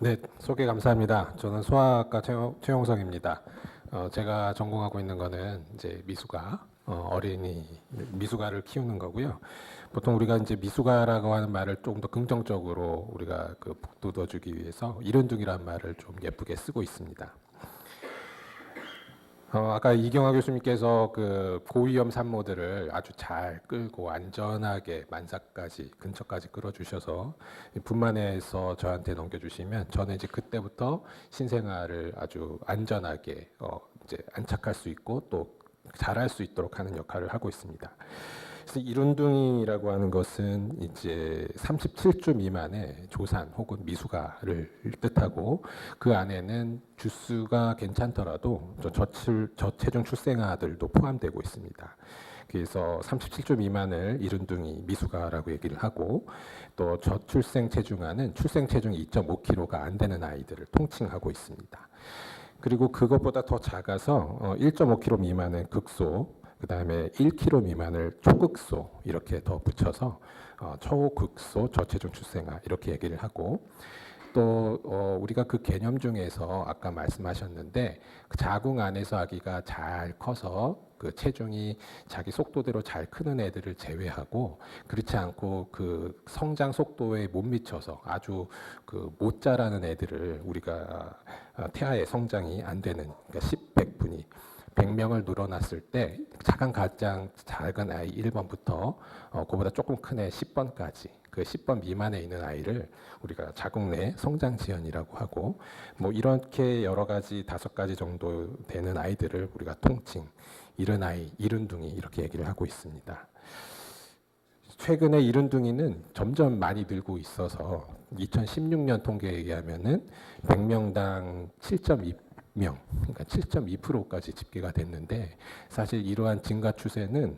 네, 소개 감사합니다. 저는 소아학과 최용석입니다. 제가 전공하고 있는 거는 이제 미숙아, 어린이 미숙아를 키우는 거고요. 보통 우리가 이제 미숙아라고 하는 말을 조금 더 긍정적으로 우리가 그 북돋워주기 위해서 이른둥이라는 말을 좀 예쁘게 쓰고 있습니다. 아까 이경화 교수님께서 그 고위험 산모들을 아주 잘 끌고 안전하게 만사까지 근처까지 끌어주셔서 분만해서 저한테 넘겨주시면 저는 이제 그때부터 신생아를 아주 안전하게 이제 안착할 수 있고 또 잘할 수 있도록 하는 역할을 하고 있습니다. 그래서 이룬둥이라고 하는 것은 이제 37주 미만의 조산 혹은 미숙아를 뜻하고 그 안에는 주수가 괜찮더라도 저체중 출생아들도 포함되고 있습니다. 그래서 37주 미만을 이룬둥이 미숙아라고 얘기를 하고 또 저출생 체중아는 출생 체중이 2.5kg가 안 되는 아이들을 통칭하고 있습니다. 그리고 그것보다 더 작아서 1.5kg 미만의 극소, 그 다음에 1kg 미만을 초극소 이렇게 더 붙여서 초극소 저체중 출생아 이렇게 얘기를 하고 또 우리가 그 개념 중에서 아까 말씀하셨는데 그 자궁 안에서 아기가 잘 커서 그 체중이 자기 속도대로 잘 크는 애들을 제외하고 그렇지 않고 그 성장 속도에 못 미쳐서 아주 그 못 자라는 애들을 우리가 태아의 성장이 안 되는 그러니까 10, 100명을 늘어났을 때 가장 작은 아이 1번부터 그보다 조금 큰 애 10번까지 그 10번 미만에 있는 아이를 우리가 자궁 내 성장 지연이라고 하고 뭐 이렇게 여러 가지 5가지 정도 되는 아이들을 우리가 통칭 이른 아이, 이른둥이 이렇게 얘기를 하고 있습니다. 최근에 이른둥이는 점점 많이 늘고 있어서 2016년 통계에 의하면은 100명당 7.2명, 그러니까 7.2%까지 집계가 됐는데 사실 이러한 증가 추세는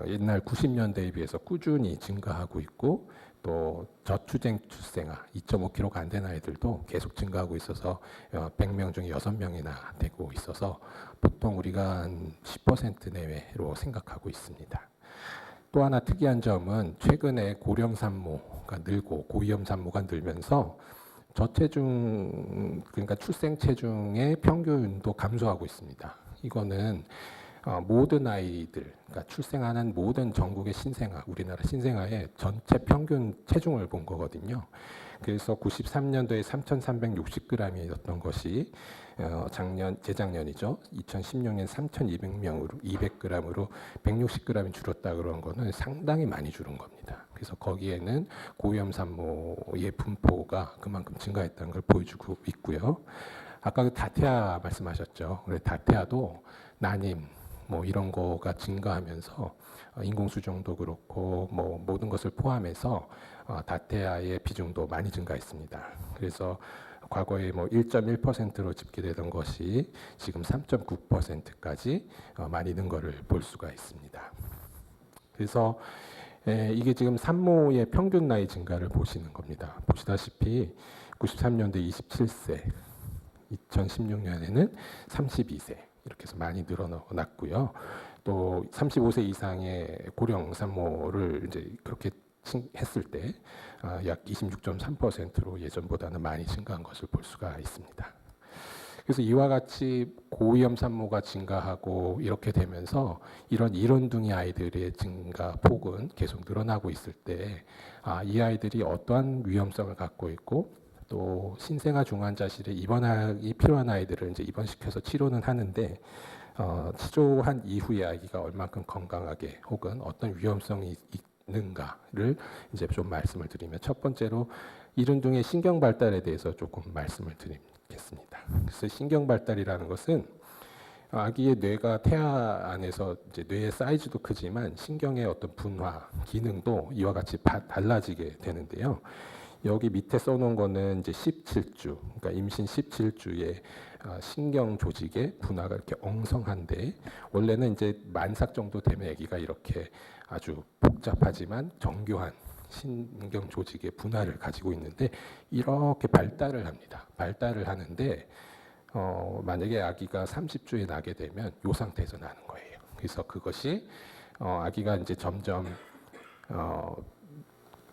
옛날 90년대에 비해서 꾸준히 증가하고 있고 또 저출생 출생아 2.5kg가 안 된 아이들도 계속 증가하고 있어서 100명 중에 6명이나 되고 있어서 보통 우리가 한 10% 내외로 생각하고 있습니다. 또 하나 특이한 점은 최근에 고령 산모가 늘고 고위험 산모가 늘면서 저체중 그러니까 출생 체중의 평균도 감소하고 있습니다. 이거는 모든 아이들, 그러니까 출생하는 모든 전국의 신생아, 우리나라 신생아의 전체 평균 체중을 본 거거든요. 그래서 93년도에 3,360g이었던 것이 재작년이죠. 2016년 3,200명으로 200g으로 160g이 줄었다 그런 거는 상당히 많이 줄은 겁니다. 그래서 거기에는 고위험 산모의 분포가 그만큼 증가했다는 걸 보여주고 있고요. 아까 그 다태아 말씀하셨죠. 다태아도 난임 뭐 이런 거가 증가하면서 인공수정도 그렇고 뭐 모든 것을 포함해서 다태아의 비중도 많이 증가했습니다. 그래서 과거에 뭐 1.1%로 집계되던 것이 지금 3.9%까지 많이 는 것을 볼 수가 있습니다. 그래서 이게 지금 산모의 평균 나이 증가를 보시는 겁니다. 보시다시피 93년도 27세, 2016년에는 32세 이렇게 해서 많이 늘어났고요. 또 35세 이상의 고령 산모를 이제 그렇게 했을 때 약 26.3%로 예전보다는 많이 증가한 것을 볼 수가 있습니다. 그래서 이와 같이 고위험 산모가 증가하고 이렇게 되면서 이런 이른둥이 아이들의 증가 폭은 계속 늘어나고 있을 때 이 아이들이 어떠한 위험성을 갖고 있고 또 신생아 중환자실에 입원하기 필요한 아이들을 이제 입원시켜서 치료는 하는데 치료한 이후에 아기가 얼만큼 건강하게 혹은 어떤 위험성이 있는가를 이제 좀 말씀을 드리면 첫 번째로 이른둥이의 신경 발달에 대해서 조금 말씀을 드리겠습니다. 그래서 신경 발달이라는 것은 아기의 뇌가 태아 안에서 이제 뇌의 사이즈도 크지만 신경의 어떤 분화 기능도 이와 같이 달라지게 되는데요. 여기 밑에 써놓은 거는 이제 17주, 그러니까 임신 17주에 신경 조직의 분화가 이렇게 엉성한데 원래는 이제 만삭 정도 되면 아기가 이렇게 아주 복잡하지만 정교한 신경 조직의 분화를 가지고 있는데 이렇게 발달을 합니다. 발달을 하는데 만약에 아기가 30주에 나게 되면 이 상태에서 나는 거예요. 그래서 그것이 아기가 이제 점점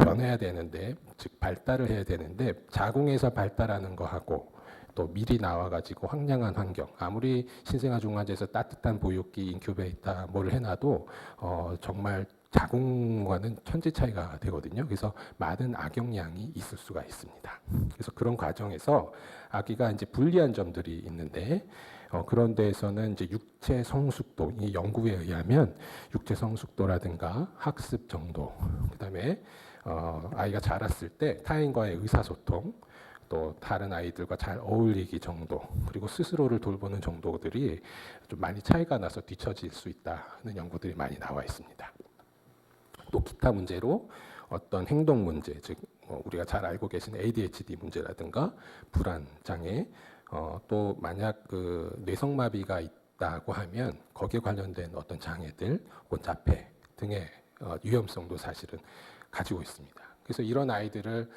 변해야 되는데, 즉 발달을 해야 되는데 자궁에서 발달하는 거하고 또 미리 나와가지고 황량한 환경, 아무리 신생아 중환자에서 따뜻한 보육기, 인큐베이터 뭘 해놔도 정말 자궁과는 천지 차이가 되거든요. 그래서 많은 악영향이 있을 수가 있습니다. 그래서 그런 과정에서 아기가 이제 불리한 점들이 있는데 그런 데에서는 이제 육체 성숙도, 이 연구에 의하면 육체 성숙도라든가 학습 정도, 그다음에 아이가 자랐을 때 타인과의 의사소통, 또 다른 아이들과 잘 어울리기 정도, 그리고 스스로를 돌보는 정도들이 좀 많이 차이가 나서 뒤처질 수 있다는 연구들이 많이 나와 있습니다. 또 기타 문제로 어떤 행동 문제, 즉 우리가 잘 알고 계신 ADHD 문제라든가 불안 장애, 또 만약 그 뇌성마비가 있다고 하면 거기에 관련된 어떤 장애들, 혹은 자폐 등의 위험성도 사실은 가지고 있습니다. 그래서 이런 아이들을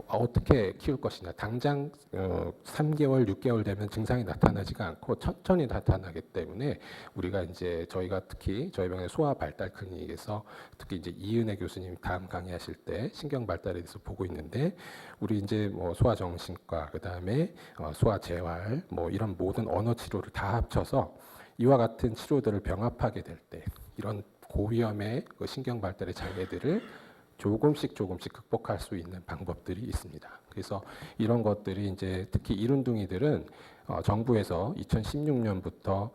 어떻게 키울 것이냐. 당장 3개월, 6개월 되면 증상이 나타나지가 않고 천천히 나타나기 때문에 우리가 이제 저희가 특히 저희 병원의 소아 발달 클리닉에서 특히 이제 이은혜 교수님 다음 강의하실 때 신경 발달에 대해서 보고 있는데, 우리 이제 뭐 소아 정신과, 그다음에 소아 재활, 뭐 이런 모든 언어 치료를 다 합쳐서 이와 같은 치료들을 병합하게 될 때 이런 고위험의 그 신경 발달의 장애들을 조금씩 극복할 수 있는 방법들이 있습니다. 그래서 이런 것들이 이제 특히 이른둥이들은 정부에서 2016년부터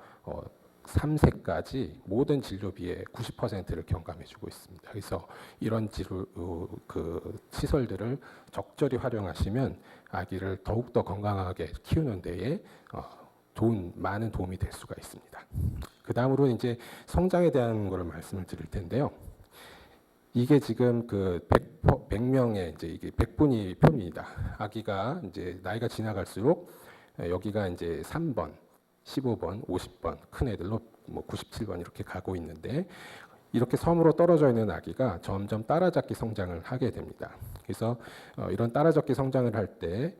3세까지 모든 진료비의 90%를 경감해주고 있습니다. 그래서 이런 치료 그 시설들을 적절히 활용하시면 아기를 더욱더 건강하게 키우는 데에 많은 도움이 될 수가 있습니다. 그 다음으로 이제 성장에 대한 거를 말씀을 드릴 텐데요. 이게 지금 그 100명의 이제 이게 100분위 표입니다. 아기가 이제 나이가 지나갈수록 여기가 이제 3번, 15번, 50번 큰 애들로 뭐 97번 이렇게 가고 있는데, 이렇게 섬으로 떨어져 있는 아기가 점점 따라잡기 성장을 하게 됩니다. 그래서 이런 따라잡기 성장을 할 때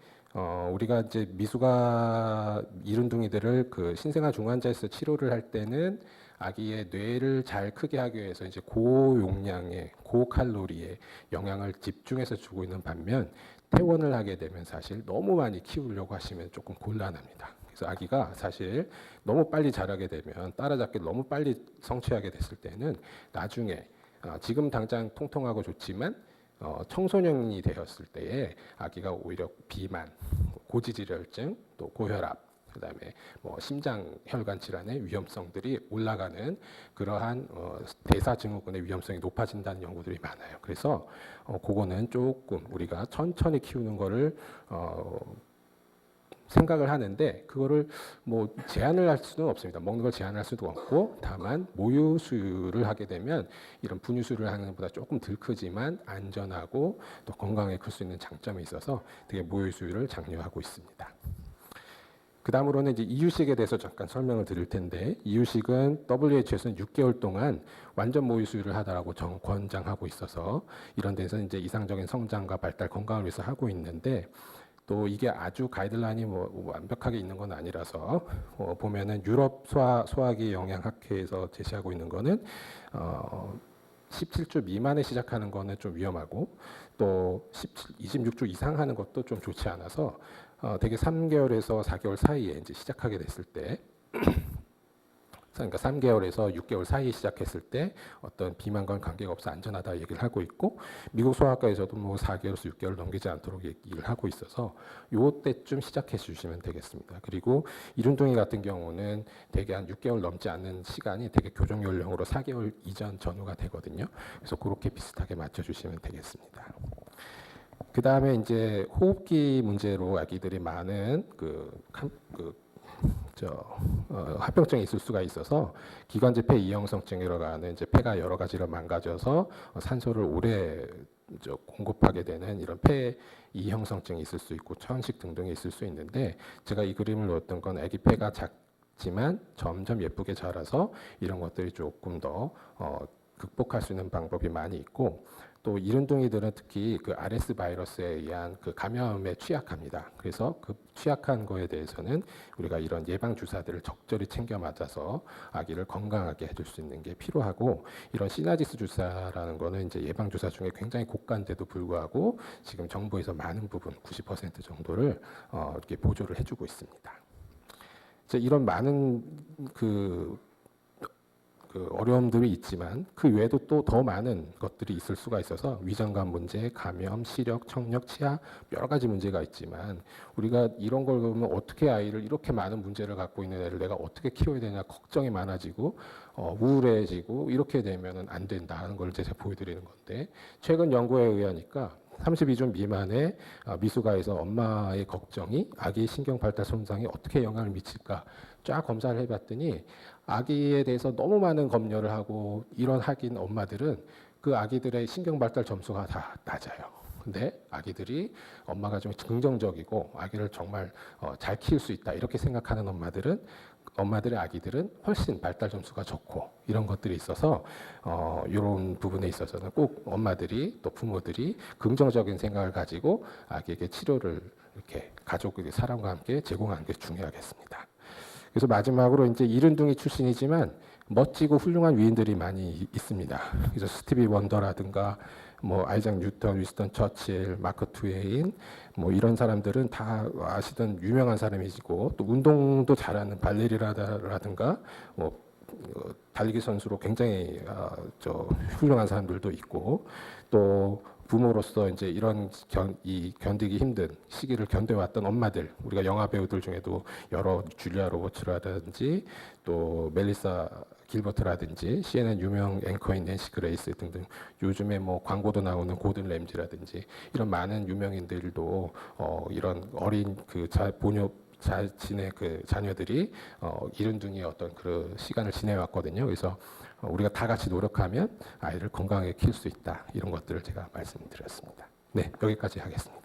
우리가 이제 미숙아 이른둥이들을 그 신생아 중환자에서 치료를 할 때는 아기의 뇌를 잘 크게 하기 위해서 이제 고용량의 고칼로리의 영양을 집중해서 주고 있는 반면, 퇴원을 하게 되면 사실 너무 많이 키우려고 하시면 조금 곤란합니다. 그래서 아기가 사실 너무 빨리 자라게 되면, 따라잡기를 너무 빨리 성취하게 됐을 때는 나중에 지금 당장 통통하고 좋지만 청소년이 되었을 때에 아기가 오히려 비만, 고지질혈증, 또 고혈압, 그다음에 뭐 심장 혈관 질환의 위험성들이 올라가는 그러한 대사증후군의 위험성이 높아진다는 연구들이 많아요. 그래서 그거는 조금 우리가 천천히 키우는 거를 생각을 하는데, 그거를 뭐 제한을 할 수는 없습니다. 먹는 걸 제한할 수도 없고, 다만 모유 수유를 하게 되면 이런 분유 수유를 하는 것보다 조금 덜 크지만 안전하고 또 건강하게 클 수 있는 장점이 있어서 되게 모유 수유를 장려하고 있습니다. 그 다음으로는 이제 이유식에 대해서 잠깐 설명을 드릴 텐데, 이유식은 WHO에서는 6개월 동안 완전 모유 수유를 하라고 권장하고 있어서 이런 데서 이제 이상적인 성장과 발달 건강을 위해서 하고 있는데, 또 이게 아주 가이드라인이 뭐 완벽하게 있는 건 아니라서 보면은 유럽 소화기 영양학회에서 제시하고 있는 거는 17주 미만에 시작하는 거는 좀 위험하고, 또 26주 이상 하는 것도 좀 좋지 않아서 대개 3개월에서 4개월 사이에 이제 시작하게 됐을 때, 그러니까 3개월에서 6개월 사이에 시작했을 때 어떤 비만과는 관계가 없어 안전하다 얘기를 하고 있고, 미국 소아과에서도 뭐 4개월에서 6개월 넘기지 않도록 얘기를 하고 있어서 요때쯤 시작해 주시면 되겠습니다. 그리고 이른둥이 같은 경우는 대개 한 6개월 넘지 않는 시간이 되게 교정 연령으로 4개월 이전 전후가 되거든요. 그래서 그렇게 비슷하게 맞춰 주시면 되겠습니다. 그 다음에 이제 호흡기 문제로 아기들이 많은 합병증이 있을 수가 있어서 기관지 폐 이형성증이라고 하는 이제 폐가 여러 가지로 망가져서 산소를 오래 공급하게 되는 이런 폐 이형성증이 있을 수 있고, 천식 등등이 있을 수 있는데, 제가 이 그림을 넣었던 건 아기 폐가 작지만 점점 예쁘게 자라서 이런 것들이 조금 더 극복할 수 있는 방법이 많이 있고 또 이른둥이들은 특히 그 RS 바이러스에 의한 그 감염에 취약합니다. 그래서 그 취약한 거에 대해서는 우리가 이런 예방 주사들을 적절히 챙겨 맞아서 아기를 건강하게 해줄 수 있는 게 필요하고 이런 시나지스 주사라는 거는 이제 예방 주사 중에 굉장히 고가인데도 불구하고 지금 정부에서 많은 부분 90% 정도를 이렇게 보조를 해주고 있습니다. 이제 이런 많은 그 어려움들이 있지만 그 외에도 또 더 많은 것들이 있을 수가 있어서 위장관 문제, 감염, 시력, 청력, 치아 여러 가지 문제가 있지만 우리가 이런 걸 보면 어떻게 아이를 이렇게 많은 문제를 갖고 있는 애를 내가 어떻게 키워야 되냐 걱정이 많아지고 우울해지고 이렇게 되면은 안 된다는 걸 제가 보여드리는 건데 최근 연구에 의하니까 32주 미만의 미숙아에서 엄마의 걱정이 아기의 신경 발달 손상에 어떻게 영향을 미칠까 쫙 검사를 해봤더니 아기에 대해서 너무 많은 검열을 하고 이런 하긴 엄마들은 그 아기들의 신경 발달 점수가 다 낮아요. 근데 아기들이 엄마가 좀 긍정적이고 아기를 정말 잘 키울 수 있다 이렇게 생각하는 엄마들의 아기들은 훨씬 발달 점수가 좋고 이런 것들이 있어서 이런 부분에 있어서는 꼭 엄마들이 또 부모들이 긍정적인 생각을 가지고 아기에게 치료를 이렇게 가족의 사랑과 함께 제공하는 게 중요하겠습니다. 그래서 마지막으로 이제 이른둥이 출신이지만 멋지고 훌륭한 위인들이 많이 있습니다. 그래서 스티비 원더라든가 뭐 아이작 뉴턴, 위스턴 처칠, 마크 트웨인 뭐 이런 사람들은 다 아시던 유명한 사람이시고 또 운동도 잘하는 발레리라든가 뭐 달리기 선수로 굉장히 훌륭한 사람들도 있고 또 부모로서 이제 이런 견디기 힘든 시기를 견뎌왔던 엄마들 우리가 영화 배우들 중에도 여러 줄리아 로버츠라든지 또 멜리사 길버트라든지 CNN 유명 앵커인 낸시 그레이스 등등 요즘에 뭐 광고도 나오는 고든 램지라든지 이런 많은 유명인들도 이런 어린 그 자녀들이 이른둥이의 어떤 그 시간을 지내왔거든요. 그래서 우리가 다 같이 노력하면 아이를 건강하게 키울 수 있다. 이런 것들을 제가 말씀드렸습니다. 네, 여기까지 하겠습니다.